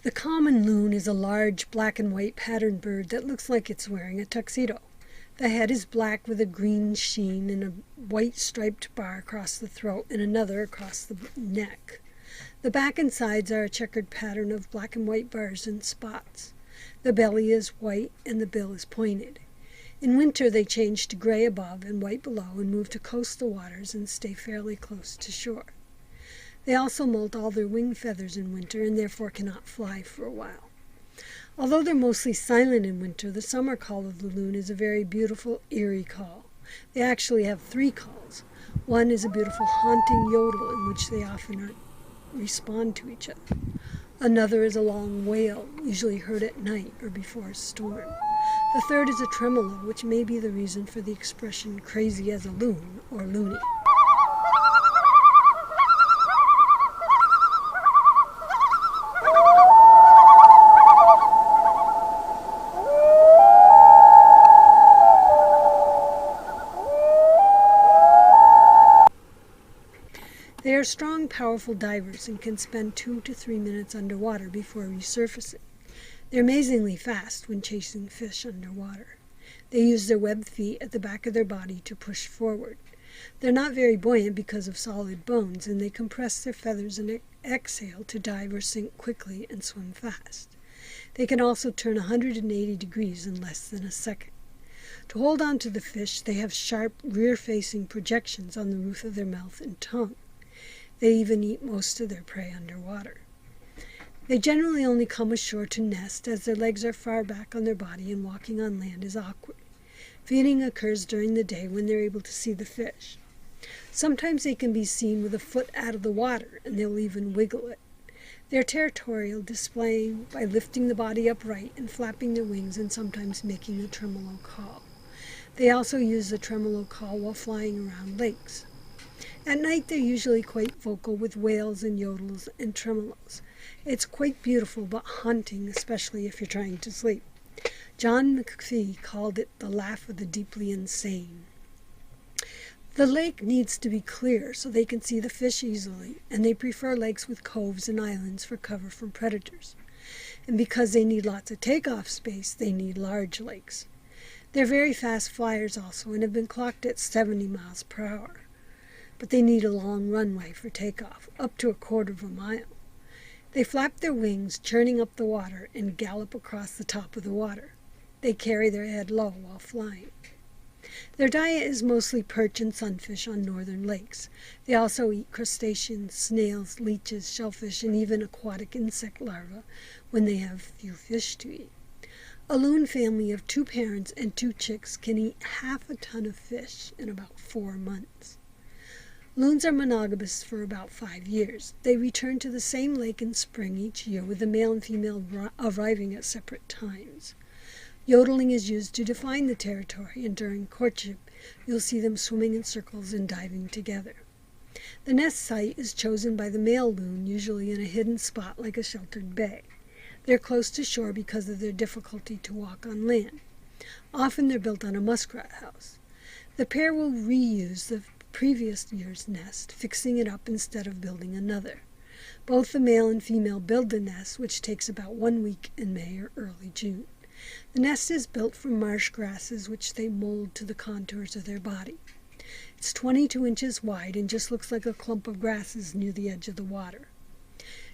The common loon is a large black and white patterned bird that looks like it's wearing a tuxedo. The head is black with a green sheen and a white striped bar across the throat and another across the neck. The back and sides are a checkered pattern of black and white bars and spots. The belly is white and the bill is pointed. In winter they change to gray above and white below and move to coastal waters and stay fairly close to shore. They also molt all their wing feathers in winter and therefore cannot fly for a while. Although they're mostly silent in winter, the summer call of the loon is a very beautiful, eerie call. They actually have 3 calls. One is a beautiful haunting yodel in which they often respond to each other. Another is a long wail, usually heard at night or before a storm. The third is a tremolo, which may be the reason for the expression crazy as a loon or loony. They are strong, powerful divers and can spend 2 to 3 minutes underwater before resurfacing. They're amazingly fast when chasing fish underwater. They use their webbed feet at the back of their body to push forward. They're not very buoyant because of solid bones, and they compress their feathers and exhale to dive or sink quickly and swim fast. They can also turn 180 degrees in less than a second. To hold on to the fish, they have sharp, rear-facing projections on the roof of their mouth and tongue. They even eat most of their prey underwater. They generally only come ashore to nest, as their legs are far back on their body and walking on land is awkward. Feeding occurs during the day when they're able to see the fish. Sometimes they can be seen with a foot out of the water, and they'll even wiggle it. They're territorial, displaying by lifting the body upright and flapping their wings and sometimes making a tremolo call. They also use the tremolo call while flying around lakes. At night they're usually quite vocal with wails and yodels and tremolos. It's quite beautiful but haunting, especially if you're trying to sleep. John McPhee called it the laugh of the deeply insane. The lake needs to be clear so they can see the fish easily, and they prefer lakes with coves and islands for cover from predators. And because they need lots of takeoff space, they need large lakes. They're very fast flyers also and have been clocked at 70 miles per hour. But they need a long runway for takeoff, up to 1/4 mile. They flap their wings, churning up the water, and gallop across the top of the water. They carry their head low while flying. Their diet is mostly perch and sunfish on northern lakes. They also eat crustaceans, snails, leeches, shellfish, and even aquatic insect larvae when they have few fish to eat. A loon family of 2 parents and 2 chicks can eat half a ton of fish in about 4 months. Loons are monogamous for about 5 years. They return to the same lake in spring each year, with the male and female arriving at separate times. Yodeling is used to define the territory, and during courtship you'll see them swimming in circles and diving together. The nest site is chosen by the male loon, usually in a hidden spot like a sheltered bay. They're close to shore because of their difficulty to walk on land. Often they're built on a muskrat house. The pair will reuse the previous year's nest, fixing it up instead of building another. Both the male and female build the nest, which takes about 1 week in May or early June. The nest is built from marsh grasses, which they mold to the contours of their body. It's 22 inches wide and just looks like a clump of grasses near the edge of the water.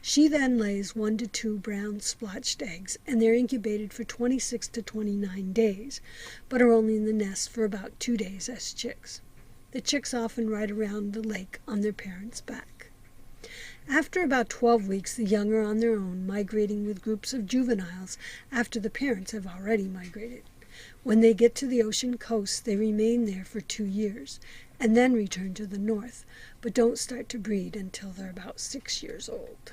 She then lays 1 to 2 brown splotched eggs, and they're incubated for 26 to 29 days, but are only in the nest for about 2 days as chicks. The chicks often ride around the lake on their parents' back. After about 12 weeks, the young are on their own, migrating with groups of juveniles after the parents have already migrated. When they get to the ocean coast, they remain there for 2 years, and then return to the north, but don't start to breed until they're about 6 years old.